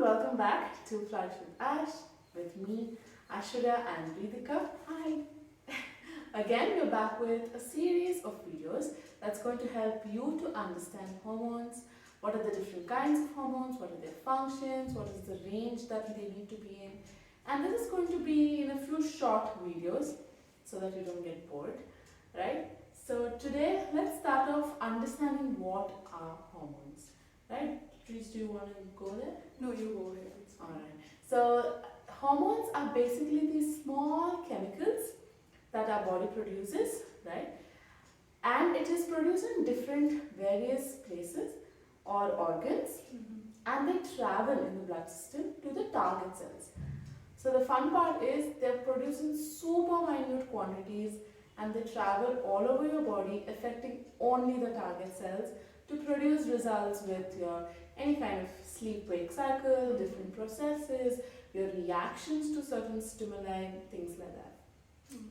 welcome back to Flourish with Ash with me, Ashura and Ridhika. Hi! Again, we're back with a series of videos that's going to help you to understand hormones. What are the different kinds of hormones? What are their functions? What is the range that they need to be in? And this is going to be in a few short videos so that you don't get bored, right? So today, let's start off understanding what are hormones, right? Please, do you want to go there? No, you go ahead. Alright. So hormones are basically these small chemicals that our body produces, right? And it is produced in different various places or organs, and they travel in the blood system to the target cells. So the fun part is they're produced in super minute quantities and they travel all over your body, affecting only the target cells to produce results with your any kind of sleep-wake cycle, different processes, your reactions to certain stimuli, things like that,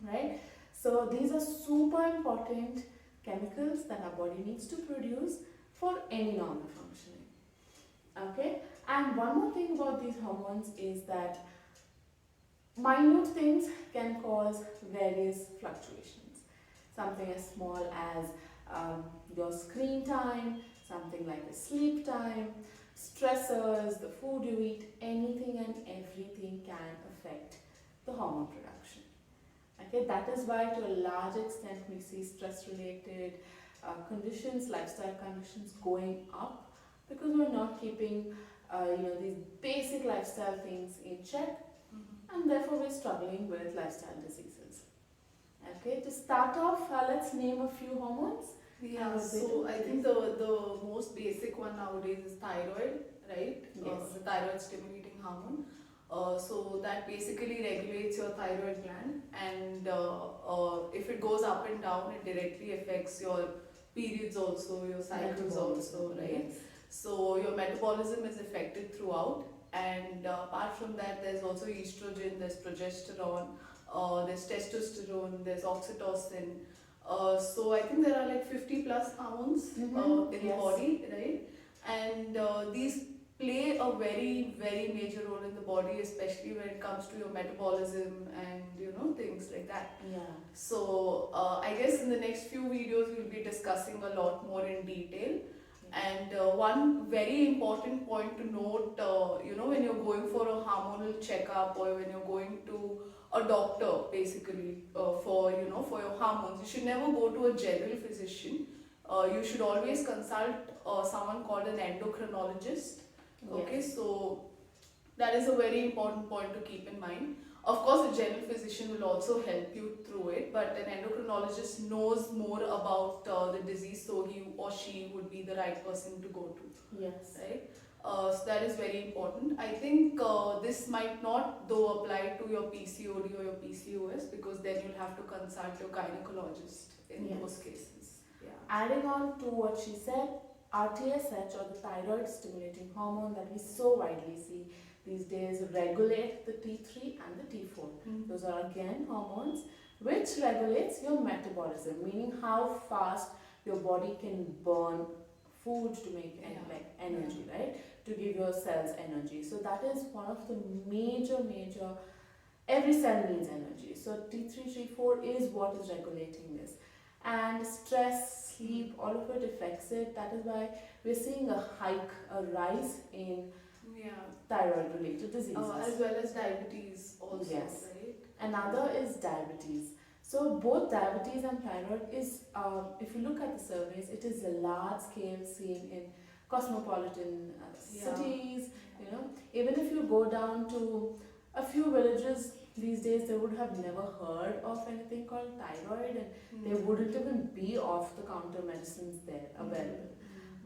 right? So these are super important chemicals that our body needs to produce for any normal functioning, okay? And one more thing about these hormones is that minute things can cause various fluctuations. Something as small as your screen time, something like the sleep time, stressors, the food you eat, anything and everything can affect the hormone production. Okay, that is why to a large extent we see stress-related conditions, lifestyle conditions going up because we're not keeping these basic lifestyle things in check, and therefore we're struggling with lifestyle diseases. Okay, to start off, let's name a few hormones. Yeah, so I think the most basic one nowadays is thyroid, right? Yes. The thyroid stimulating hormone. So that basically regulates your thyroid gland, and if it goes up and down, it directly affects your periods also, your cycles also, right? Yes. So your metabolism is affected throughout, and apart from that, there's also estrogen, there's progesterone, there's testosterone, there's oxytocin. So I think there are like 50 plus hormones in the body, right? And these play a very, very major role in the body, especially when it comes to your metabolism and things like that. Yeah. So I guess in the next few videos we'll be discussing a lot more in detail. And one very important point to note, when you're going for a hormonal checkup or when you're going to a doctor basically for your hormones, you should never go to a general physician. You should always consult someone called an endocrinologist. Okay, Yes. so that is a very important point to keep in mind. Of course, a general physician will also help you through it, but an endocrinologist knows more about the disease, so he or she would be the right person to go to. Yes. Right? So that is very important. I think this might not though apply to your PCOD or your PCOS, because then you'll have to consult your gynecologist in those cases. Yeah. Adding on to what she said, RTSH or the thyroid stimulating hormone that we so widely see these days regulate the T3 and the T4. Those are again hormones which regulates your metabolism, meaning how fast your body can burn food to make energy, right? To give your cells energy. So that is one of the major, every cell needs energy. So T3, T4 is what is regulating this. And stress, sleep, all of it affects it. That is why we're seeing a rise in thyroid related diseases. As well as diabetes also, yes. Right? Another is diabetes. So both diabetes and thyroid is, if you look at the surveys, it is a large scale seen in cosmopolitan cities. Even if you go down to a few villages these days, they would have never heard of anything called thyroid, and they wouldn't even be off the counter medicines there available.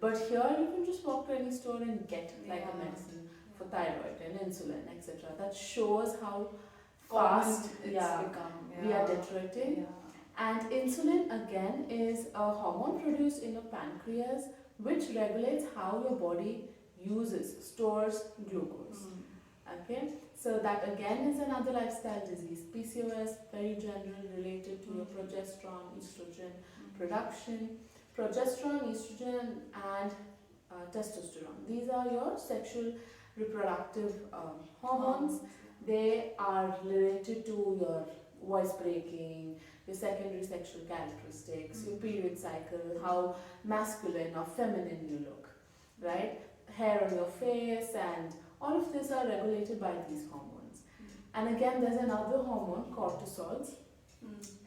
But here you can just walk to any store and get like a medicine for thyroid and insulin, etc. That shows how fast it's become. We are deteriorating. And insulin again is a hormone produced in the pancreas which regulates how your body stores glucose. Okay, so that again is another lifestyle disease. PCOS, very general, related to your progesterone, estrogen production. Progesterone, estrogen and testosterone. These are your sexual reproductive hormones. They are related to your voice breaking, your secondary sexual characteristics, your period cycle, how masculine or feminine you look, right? Hair on your face, and all of these are regulated by these hormones. And again, there's another hormone, cortisols.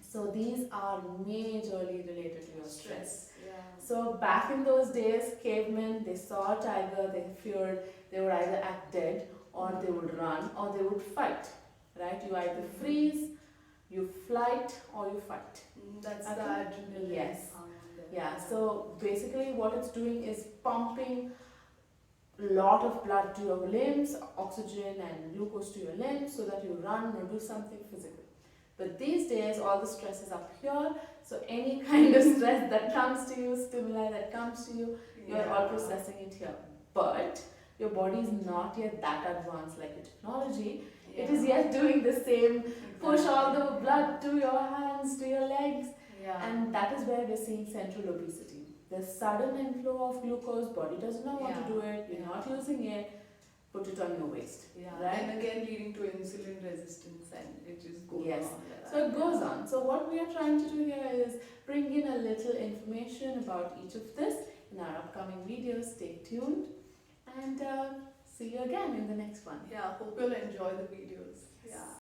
So these are majorly related to your stress. Yeah. So back in those days, cavemen, they saw a tiger, they feared, they would either act dead, or they would run, or they would fight, right? You either freeze, you flight, or you fight. That's Okay. the adrenaline. Yes. hormone there. Yeah, so basically what it's doing is pumping lot of blood to your limbs, oxygen and glucose to your limbs, so that you run or do something physical. But these days, all the stress is up here, so any kind of stress that comes to you, stimuli that comes to you, you're all processing it here. But your body is not yet that advanced like your technology. It is yet doing the same, push all the blood to your hands, to your legs, and that is where we're seeing central obesity. The sudden inflow of glucose, body doesn't know what to do it, you're not using it, put it on your waist. Right? And again leading to insulin resistance, and it just goes Yes. on. So it goes on. So what we are trying to do here is bring in a little information about each of this in our upcoming videos. Stay tuned, and see you again in the next one. Yeah, hope you'll enjoy the videos. Yeah.